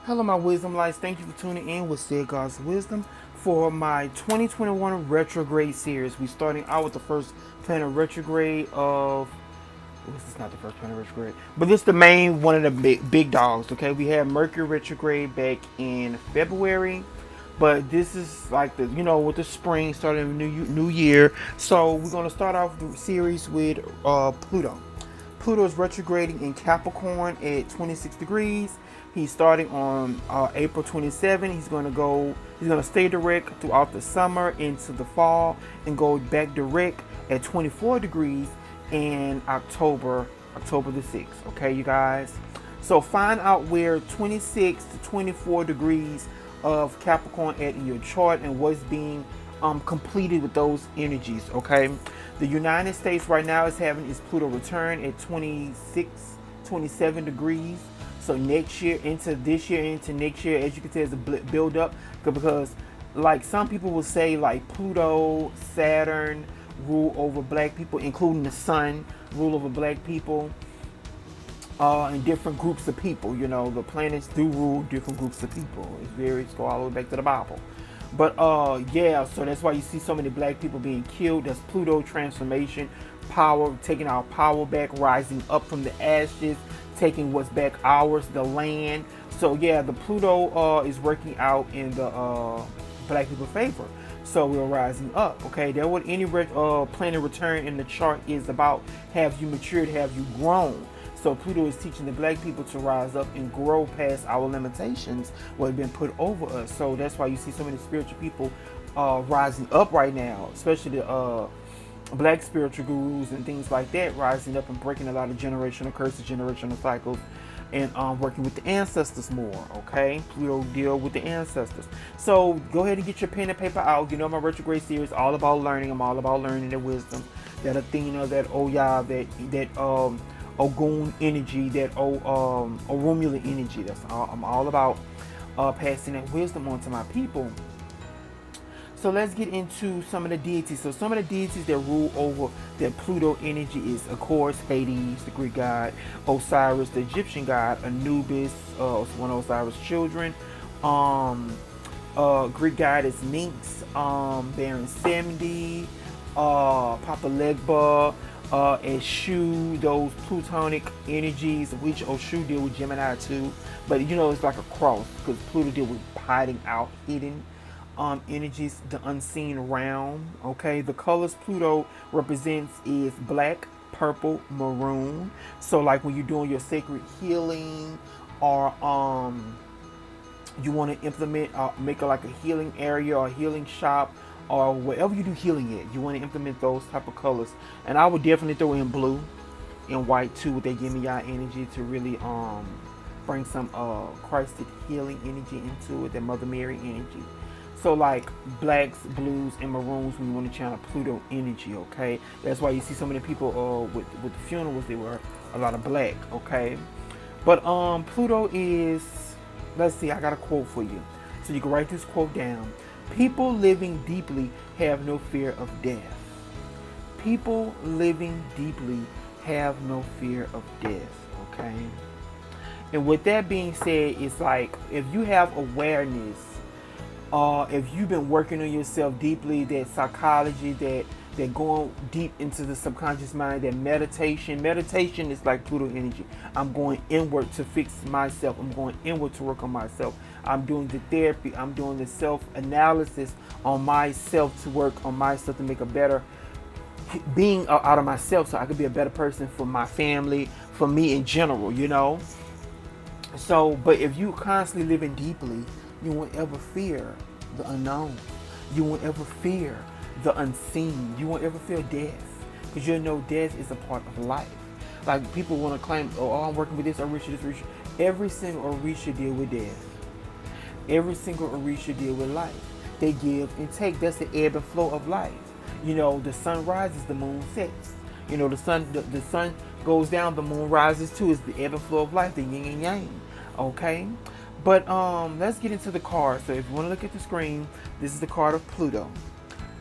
Hello, my wisdom lights. Thank you for tuning in with Said God's Wisdom for my 2021 retrograde series. We starting out with the first planet retrograde of. This is not the first planet retrograde, but this is the main one of the big dogs. Okay, we had Mercury retrograde back in February, but this is like the with the spring starting a new year. So we're gonna start off the series with Pluto. Pluto is retrograding in Capricorn at 26 degrees. He's starting on April 27. He's going to go. He's going to stay direct throughout the summer into the fall and go back direct at 24 degrees in October the 6th. Okay, you guys. So find out where 26 to 24 degrees of Capricorn at in your chart and what's being completed with those energies. Okay, the United States right now is having its Pluto return at 26, 27 degrees. So next year into this year into next year, as you can tell, is a build up because like some people will say like Pluto, Saturn rule over black people, including the sun rule over black people, and different groups of people. The planets do rule different groups of people. It's go all the way back to the Bible. But yeah, so that's why you see so many black people being killed. That's Pluto transformation, power, taking our power back, rising up from the ashes, taking what's back ours, the land. So yeah, the Pluto is working out in the black people favor. So we're rising up. Okay, that's what any planet return in the chart is about. Have you matured? Have you grown? So Pluto is teaching the black people to rise up and grow past our limitations, what have been put over us. So that's why you see so many spiritual people rising up right now, especially the black spiritual gurus and things like that, rising up and breaking a lot of generational curses, generational cycles, and working with the ancestors more. Okay, Pluto deal with the ancestors. So go ahead and get your pen and paper out. My retrograde series all about learning. I'm all about learning the wisdom, that Athena, that Oya, that Ogun energy, that Oromula energy. I'm all about passing that wisdom on to my people. So let's get into some of the deities. So some of the deities that rule over that Pluto energy is, of course, Hades, the Greek god, Osiris, the Egyptian god, Anubis, one of Osiris' children. Greek god is Nyx, Baron Samedi, Papa Legba, Eshu, those plutonic energies, which Oshu deal with Gemini too. But it's like a cross because Pluto deal with hiding out, hidden energies, the unseen realm. Okay, the colors Pluto represents is black, purple, maroon. So like when you're doing your sacred healing, or you want to implement make like a healing area or a healing shop, or wherever you do healing at, you want to implement those type of colors. And I would definitely throw in blue and white too, with that Yimmy energy to really bring some Christed healing energy into it, that Mother Mary energy. So like blacks, blues, and maroons when you want to channel Pluto energy. Okay, that's why you see so many people with the funerals, they were a lot of black. Okay, but Pluto is, let's see, I got a quote for you, so you can write this quote down. People living deeply have no fear of death. People living deeply have no fear of death. Okay, and with that being said, it's like if you have awareness, if you've been working on yourself deeply, that psychology, that going deep into the subconscious mind, that meditation is like Pluto energy. I'm going inward to fix myself. I'm going inward to work on myself. I'm doing the therapy. I'm doing the self-analysis on myself, to work on myself, to make a better being out of myself, so I could be a better person for my family, for me in general. So, but if you constantly living deeply, you won't ever fear the unknown. You won't ever fear the unseen. You won't ever fear death, because you know death is a part of life. Like people want to claim, oh, I'm working with this Orisha, this Orisha. Every single Orisha deal with death. Every single Orisha deal with life. They give and take. That's the ebb and flow of life. The sun rises, the moon sets. The sun goes down, the moon rises too. It's the ebb and flow of life, the yin and yang. Okay. But let's get into the card. So if you want to look at the screen, this is the card of Pluto.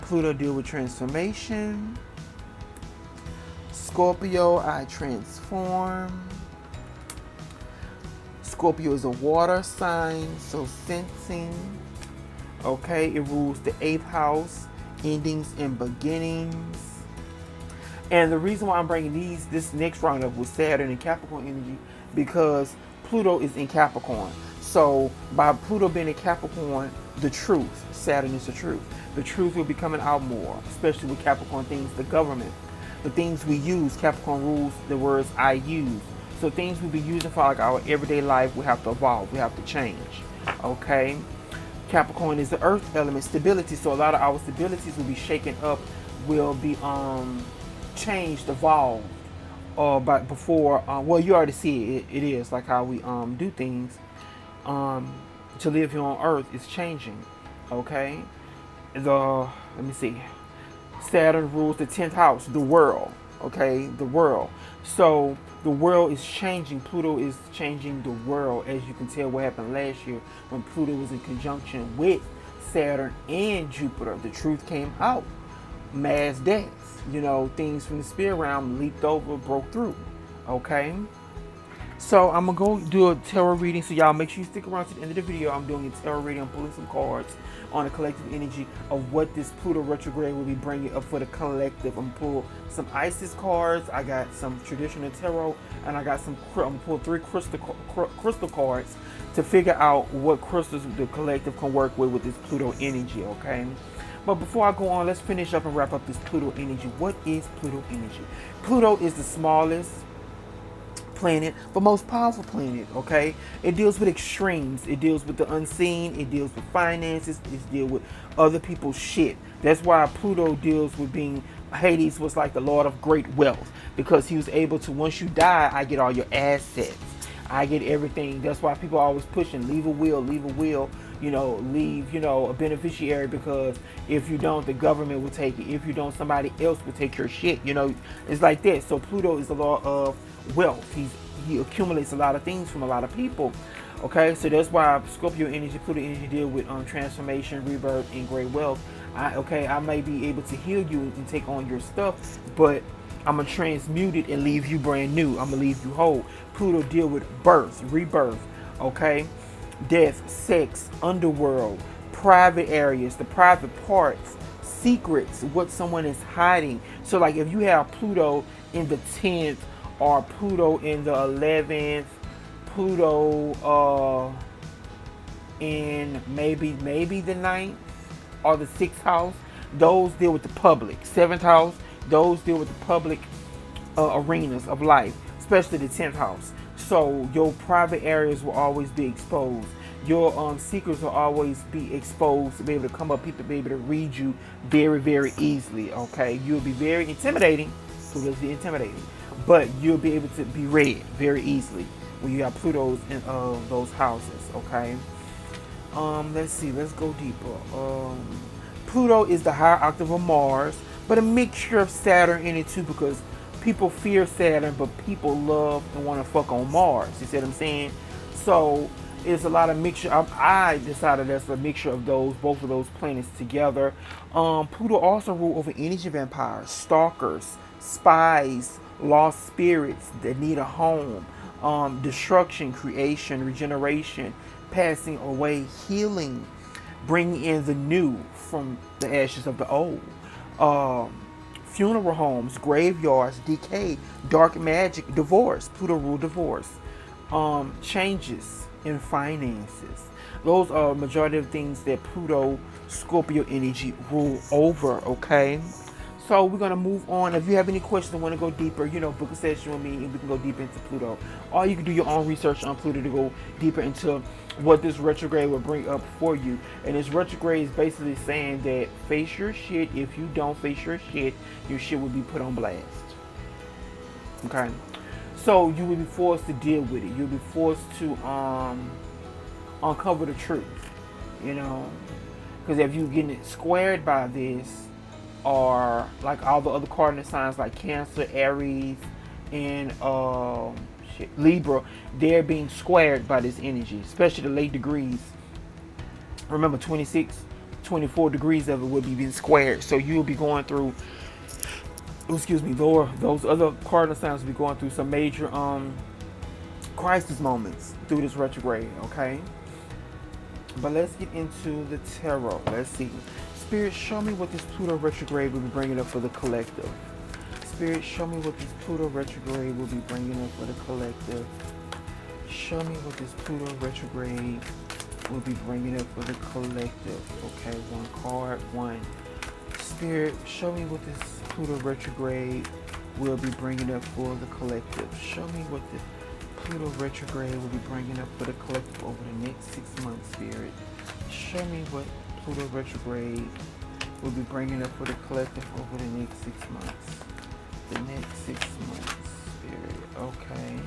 Pluto deal with transformation. Scorpio, I transform. Scorpio is a water sign, so sensing. Okay, it rules the 8th house, endings and beginnings. And the reason why I'm bringing this next roundup with Saturn and Capricorn energy, because Pluto is in Capricorn. So by Pluto being in Capricorn, the truth, Saturn is the truth. The truth will be coming out more, especially with Capricorn things, the government, the things we use. Capricorn rules the words I use. So things we'll be using for like our everyday life, we have to evolve, we have to change. Okay. Capricorn is the earth element, stability. So a lot of our stabilities will be shaken up, will be changed, evolved. But before, well, you already see it. It is like how we do things. To live here on Earth is changing. Okay. Let me see. Saturn rules the 10th house, the world. Okay, the world. So the world is changing. Pluto is changing the world, as you can tell what happened last year when Pluto was in conjunction with Saturn and Jupiter. The truth came out. Mass deaths, things from the spirit realm leaped over, broke through. Okay. So I'm going to go do a tarot reading. So y'all make sure you stick around to the end of the video. I'm doing a tarot reading. I'm pulling some cards on the collective energy of what this Pluto retrograde will be bringing up for the collective. I'm going to pull some Isis cards. I got some traditional tarot. And I got I'm going to pull 3 crystal cards to figure out what crystals the collective can work with this Pluto energy. Okay. But before I go on, let's finish up and wrap up this Pluto energy. What is Pluto energy? Pluto is the smallest planet, but most powerful planet. Okay, it deals with extremes, it deals with the unseen, it deals with finances, it deals with other people's shit. That's why Pluto deals with being, Hades was like the lord of great wealth, because he was able to, once you die, I get all your assets, I get everything. That's why people are always pushing, leave a will, leave a beneficiary, because if you don't, the government will take it. If you don't, somebody else will take your shit. It's like that. So Pluto is the law of wealth. He accumulates a lot of things from a lot of people. Okay, so that's why Scorpio energy, Pluto energy deal with transformation, rebirth, and great wealth. I may be able to heal you and take on your stuff, but I'm gonna transmute it and leave you brand new. I'm gonna leave you whole. Pluto deal with birth, rebirth. Okay, death, sex, underworld, private areas, the private parts, secrets, what someone is hiding. So like if you have Pluto in the 10th or Pluto in the 11th, Pluto in maybe the 9th or the 6th house, those deal with the public. 7th house, those deal with the public arenas of life, especially the 10th house. So your private areas will always be exposed. Your secrets will always be exposed, to be able to come up, people be able to read you very, very easily. Okay, you'll be very intimidating, so let's be intimidating, but you'll be able to be read very easily when you have Pluto's in those houses. Okay, let's see, let's go deeper. Pluto is the higher octave of Mars, but a mixture of Saturn in it too, because people fear Saturn, but people love and want to fuck on Mars. You see what I'm saying? So it's a lot of mixture. I decided that's a mixture of both of those planets together. Pluto also rule over energy vampires, stalkers, spies, lost spirits that need a home, destruction, creation, regeneration, passing away, healing, bringing in the new from the ashes of the old. Funeral homes, graveyards, decay, dark magic, divorce. Pluto rule divorce. Changes in finances. Those are majority of things that Pluto, Scorpio energy rule over. Okay, so we're gonna move on. If you have any questions and want to go deeper, book a session with me and we can go deeper into Pluto. Or you can do your own research on Pluto to go deeper into what this retrograde will bring up for you. And this retrograde is basically saying that face your shit. If you don't face your shit will be put on blast. Okay, so you will be forced to deal with it. You'll be forced to uncover the truth, because if you're getting squared by this, or like all the other cardinal signs like Cancer, Aries, and Libra, they're being squared by this energy, especially the late degrees. Remember, 26, 24 degrees of it will be being squared. So you'll be going through, those other cardinal signs will be going through some major crisis moments through this retrograde, okay? But let's get into the tarot. Let's see. Spirit, show me what this Pluto retrograde will be bringing up for the collective. Spirit, show me what this Pluto retrograde will be bringing up for the collective. Show me what this Pluto retrograde will be bringing up for the collective. Okay, one card, one. Spirit, show me what this Pluto retrograde will be bringing up for the collective. Show me what the Pluto retrograde will be bringing up for the collective over the next 6 months, Spirit. Show me what Pluto retrograde will be bringing up for the collective over the next 6 months. The next 6 months, Spirit. Okay.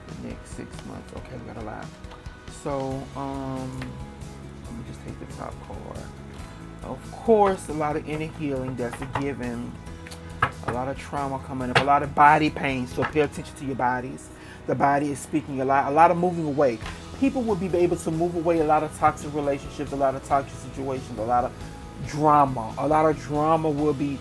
The next 6 months. Okay, we got a lot. So, let me just take the top card. Of course, a lot of inner healing, that's a given. A lot of trauma coming up, a lot of body pain, so pay attention to your bodies. The body is speaking a lot of moving away. People will be able to move away a lot of toxic relationships, a lot of toxic situations, a lot of drama. A lot of drama will be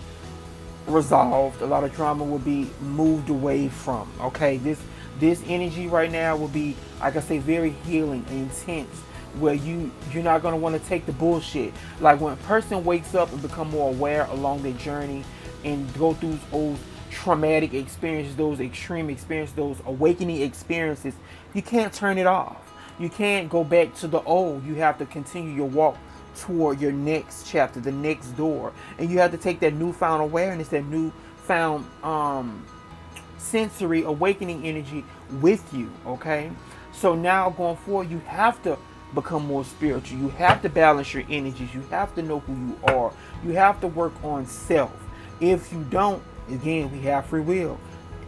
resolved. A lot of drama will be moved away from. Okay, this energy right now will be, like I say, very healing and intense, where you're not going to want to take the bullshit. Like when a person wakes up and become more aware along their journey and go through those traumatic experiences, those extreme experiences, those awakening experiences, you can't turn it off. You can't go back to the old. You have to continue your walk toward your next chapter, the next door. And you have to take that newfound awareness, that newfound sensory awakening energy with you, okay? So now going forward, you have to become more spiritual. You have to balance your energies. You have to know who you are. You have to work on self. If you don't, again, we have free will.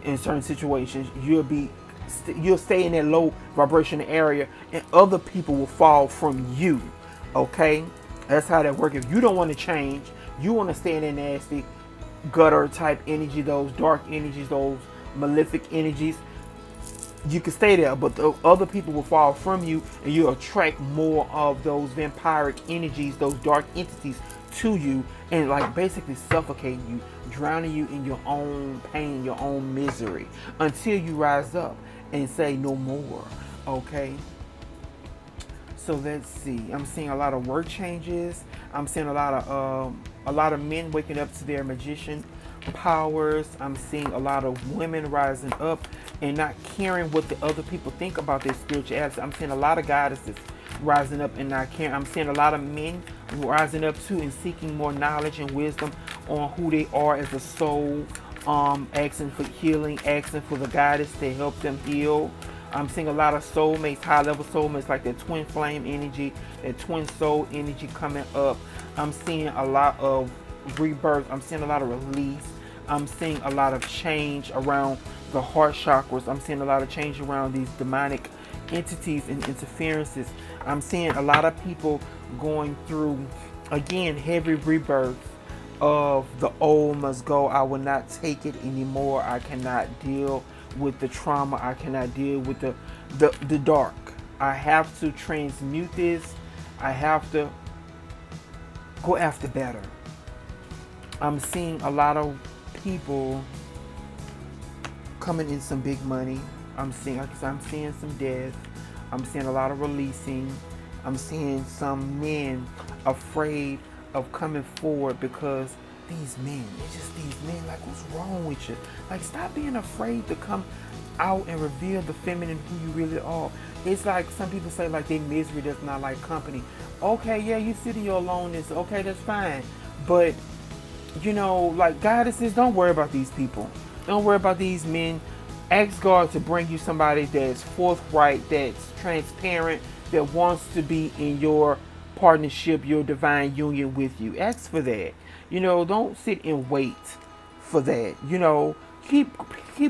In certain situations, you'll stay in that low vibration area, and other people will fall from you. Okay, that's how that works. If you don't want to change, you want to stay in that nasty gutter type energy, those dark energies, those malefic energies, you can stay there, but the other people will fall from you, and you'll attract more of those vampiric energies, those dark entities to you, and like basically suffocating you, drowning you in your own pain, your own misery, until you rise up and say no more. Okay, so let's see. I'm seeing a lot of work changes. I'm seeing a lot of men waking up to their magician powers. I'm seeing a lot of women rising up and not caring what the other people think about their spirituality. I'm seeing a lot of goddesses rising up and not caring. I'm seeing a lot of men rising up too and seeking more knowledge and wisdom on who they are as a soul, asking for healing, asking for the guidance to help them heal. I'm seeing a lot of soulmates, high level soulmates, like that twin flame energy, that twin soul energy coming up. I'm seeing a lot of rebirth. I'm seeing a lot of release. I'm seeing a lot of change around the heart chakras. I'm seeing a lot of change around these demonic entities and interferences. I'm seeing a lot of people going through, again, heavy rebirth of the old must go. I will not take it anymore. I cannot deal with the trauma. I cannot deal with the dark. I have to transmute this. I have to go after better. I'm seeing a lot of people coming in some big money. I'm seeing some death. I'm seeing a lot of releasing. I'm seeing some men afraid of coming forward because these men, it's just these men, like, what's wrong with you? Like, stop being afraid to come out and reveal the feminine who you really are. It's like some people say, like, their misery does not like company. Okay, yeah, you sit in your aloneness. Okay, that's fine. But, you know, like, goddesses, don't worry about these people. Don't worry about these men. Ask God to bring you somebody that's forthright, that's transparent, that wants to be in your partnership, your divine union with you. Ask for that. You know, don't sit and wait for that. You know, keep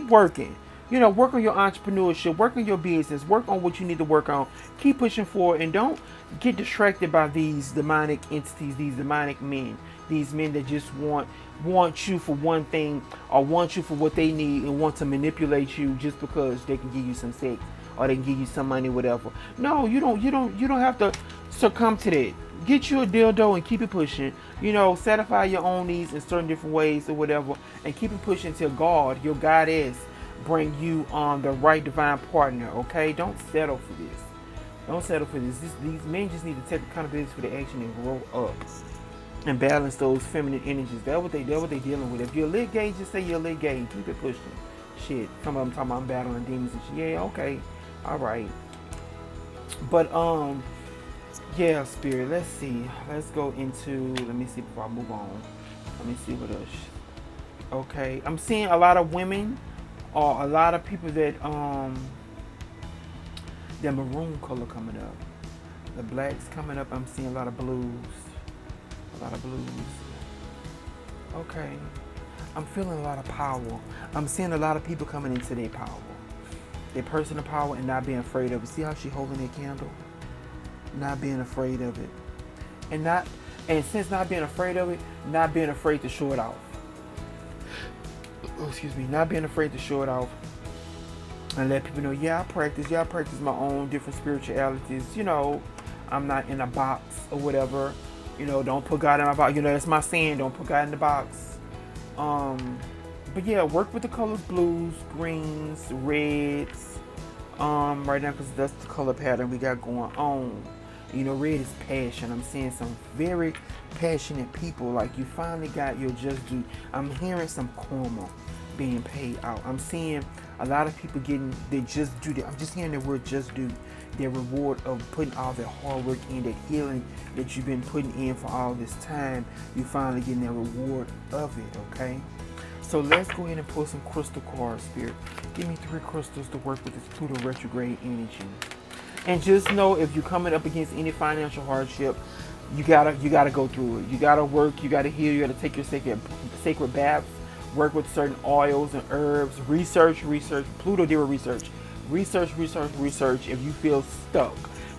working. You know, work on your entrepreneurship, work on your business, work on what you need to work on. Keep pushing forward, and don't get distracted by these demonic entities, these demonic men, these men that just want you for one thing, or want you for what they need, and want to manipulate you just because they can give you some sex or they can give you some money, whatever. No, you don't have to succumb to that. Get you a dildo and keep it pushing. You know, satisfy your own needs in certain different ways or whatever, and keep it pushing till God, your goddess, bring you the right divine partner, okay? Don't settle for this. Don't settle for this. These men just need to take accountability for their action and grow up and balance those feminine energies. That's what they dealing with. If you're a lit gay, just say you're a lit gay. Keep it pushing. Shit. Some of them talking about I'm battling demons and shit. Yeah, okay. Alright. But yeah, spirit, let's see. Let's go into, let me see before I move on. Let me see what else. Okay. I'm seeing a lot of women or a lot of people that the maroon color coming up. The black's coming up. I'm seeing a lot of blues. A lot of blues. Okay. I'm feeling a lot of power. I'm seeing a lot of people coming into their power. Their personal power and not being afraid of it. See how she holding that candle? Not being afraid of it. And since not being afraid of it, not being afraid to show it off. Oh, excuse me. Not being afraid to show it off. And let people know, yeah, I practice my own different spiritualities. You know, I'm not in a box or whatever. You know, don't put God in my box. You know, that's my saying, don't put God in the box. But yeah, work with the colors blues, greens, reds. Right now, because that's the color pattern we got going on. You know, red is passion. I'm seeing some very passionate people. Like, you finally got your just due. I'm hearing some karma being paid out. I'm seeing a lot of people getting their just due. I'm just hearing the word just due. Their reward of putting all their hard work in, that healing that you've been putting in for all this time. You finally getting their reward of it, okay? So let's go ahead and pull some crystal cards, Spirit. Give me 3 crystals to work with this Pluto retrograde energy. And just know, if you're coming up against any financial hardship, you gotta go through it. You gotta work, you gotta heal, you gotta take your sacred baths, work with certain oils and herbs, research. Pluto did research. Research. If you feel stuck,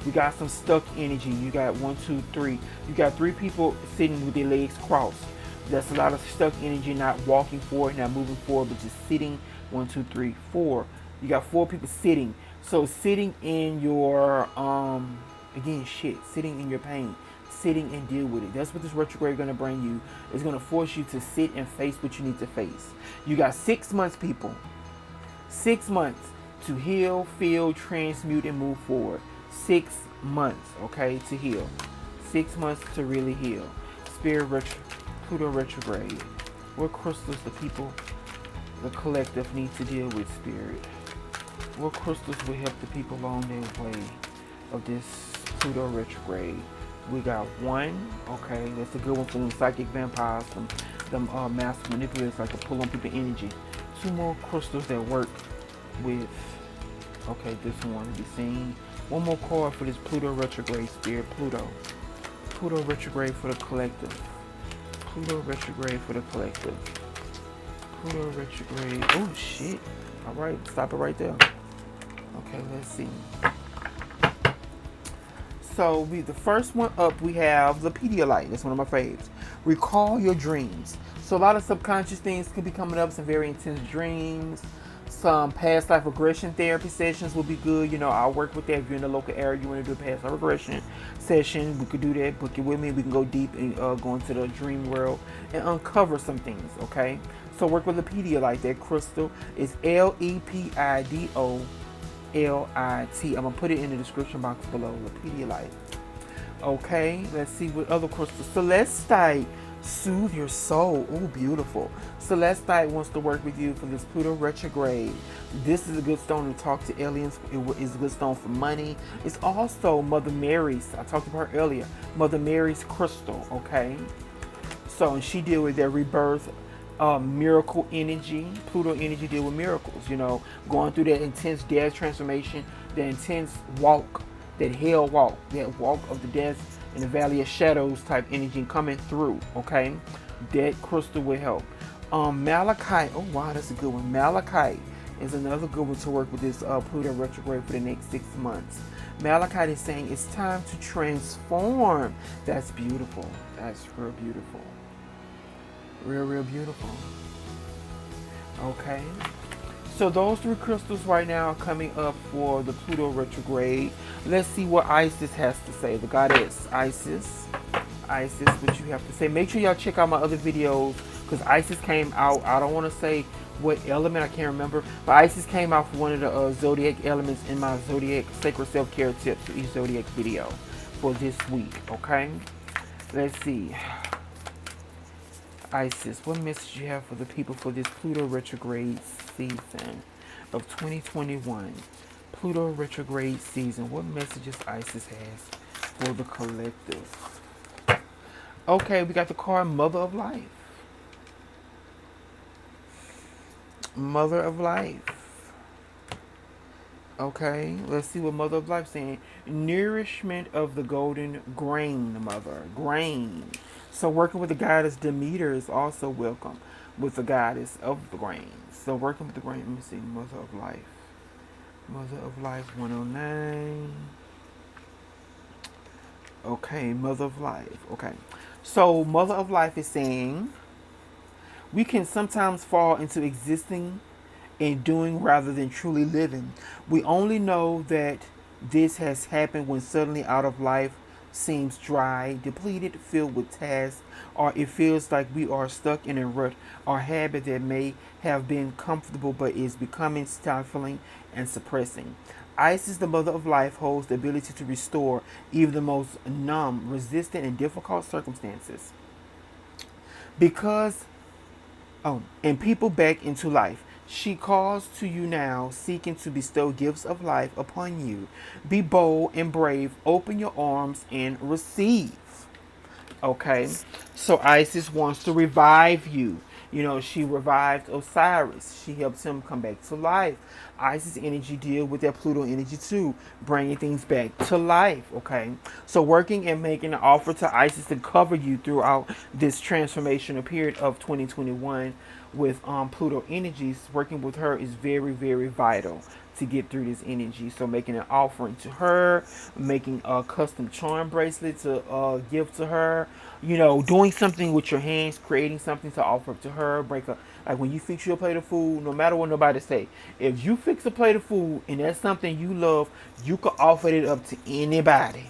we got some stuck energy. You got 1, 2, 3. You got 3 people sitting with their legs crossed. That's a lot of stuck energy, not walking forward, not moving forward, but just sitting. 1, 2, 3, 4. You got 4 people sitting. So sitting in your sitting in your pain, sitting and deal with it. That's what this retrograde is going to bring you. It's going to force you to sit and face what you need to face. You got 6 months, people. 6 months to heal, feel, transmute, and move forward. 6 months, okay, to heal. 6 months to really heal. Pluto retrograde. What crystals the people, the collective, need to deal with, Spirit? What crystals will help the people along their way of this Pluto retrograde? We got 1, okay, that's a good one from the psychic vampires, from them master manipulators, like to pull on people's energy. 2 more crystals that work with, okay, this one to be seen. 1 more card for this Pluto retrograde, Spirit. Pluto retrograde for the collective. Pluto retrograde for the collective. Pluto retrograde. Oh shit. Alright, stop it right there. Okay, let's see. So the first one up, we have lepidolite. That's one of my faves. Recall your dreams. So a lot of subconscious things could be coming up. Some very intense dreams. Some past life regression therapy sessions will be good. You know, I'll work with that. If you're in the local area, you want to do a past life regression session, we could do that. Book it with me. We can go deep and go into the dream world and uncover some things, okay? So work with lepidolite. That crystal is Lepidolite. I'm going to put it in the description box below. Lepidolite. Okay, let's see what other crystals. Celestite. Soothe your soul. Oh, beautiful. Celestite wants to work with you for this Pluto retrograde. This is a good stone to talk to aliens. It is a good stone for money. It's also Mother Mary's. I talked about her earlier. Mother Mary's crystal, okay? So, and she deal with their rebirth, miracle energy. Pluto energy deal with miracles, you know, going through that intense death transformation, the intense walk, that hell walk, that walk of the death in the valley of shadows type energy coming through, okay? That crystal will help. Malachite, oh wow, that's a good one. Malachite is another good one to work with this Pluto retrograde for the next 6 months. Malachite is saying it's time to transform. That's beautiful. That's real beautiful. Real beautiful. Okay. So those 3 crystals right now are coming up for the Pluto retrograde. Let's see what Isis has to say. The goddess Isis, what you have to say. Make sure y'all check out my other videos, because Isis came out, I don't want to say what element, I can't remember. But Isis came out for one of the zodiac elements in my zodiac sacred self-care tips for each zodiac video for this week. Okay, let's see. Isis, what message you have for the people for this Pluto retrograde season of 2021? Pluto retrograde season. What messages Isis has for the collective? Okay, we got the card Mother of Life. Mother of Life. Okay, let's see what Mother of Life is saying. Nourishment of the golden grain, Mother. Grain. So working with the goddess Demeter is also welcome with the goddess of the grain. So working with the grain, let me see, Mother of Life. Mother of Life 109. Okay, Mother of Life. Okay. So Mother of Life is saying we can sometimes fall into existing and doing rather than truly living. We only know that this has happened when suddenly out of life seems dry, depleted, filled with tasks, or it feels like we are stuck in a rut or habit that may have been comfortable but is becoming stifling and suppressing. Isis, the Mother of Life, holds the ability to restore even the most numb, resistant, and difficult circumstances. Because and people back into life. She calls to you now, seeking to bestow gifts of life upon you. Be bold and brave. Open your arms and receive. Okay, so Isis wants to revive you. You know, she revived Osiris. She helps him come back to life. Isis energy deal with that Pluto energy too, bringing things back to life. Okay, so working and making an offer to Isis to cover you throughout this transformational period of 2021 with Pluto energies. Working with her is very, very vital to get through this energy. So making an offering to her, making a custom charm bracelet to give to her, you know, doing something with your hands, creating something to offer to her, break a, like when you fix your plate of food, no matter what nobody say, if you fix a plate of food and that's something you love, you can offer it up to anybody.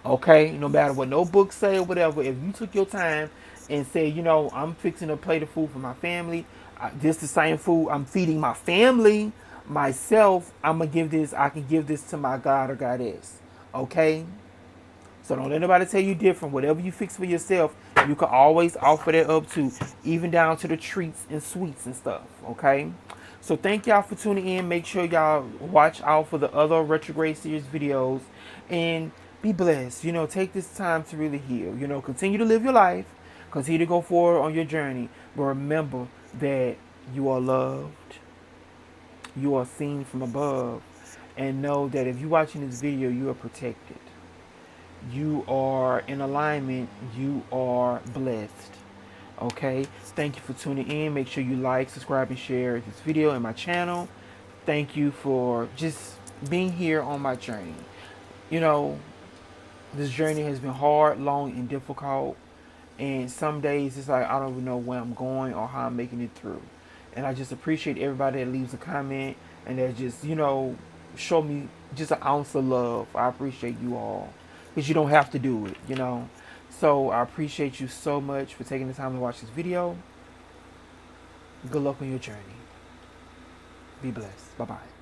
Okay, no matter what no books say or whatever, if you took your time and say, you know, I'm fixing a plate of food for my family, this the same food I'm feeding my family, myself, I'm gonna give this, I can give this to my God or goddess. Okay, so don't let nobody tell you different. Whatever you fix for yourself, you can always offer that up to, even down to the treats and sweets and stuff. Okay. So thank y'all for tuning in. Make sure y'all watch out for the other retrograde series videos and be blessed. You know, take this time to really heal. You know, continue to live your life. Continue to go forward on your journey. But remember that you are loved. You are seen from above. And know that if you're watching this video, you are protected. You are in alignment. You are blessed. Okay, thank you for tuning in. Make sure you like, subscribe, and share this video and my channel. Thank you for just being here on my journey. You know, this journey has been hard, long, and difficult. And some days it's like I don't even know where I'm going or how I'm making it through. And I just appreciate everybody that leaves a comment and that just, you know, show me just an ounce of love. I appreciate you all. Because you don't have to do it, you know. So I appreciate you so much for taking the time to watch this video. Good luck on your journey. Be blessed. Bye-bye.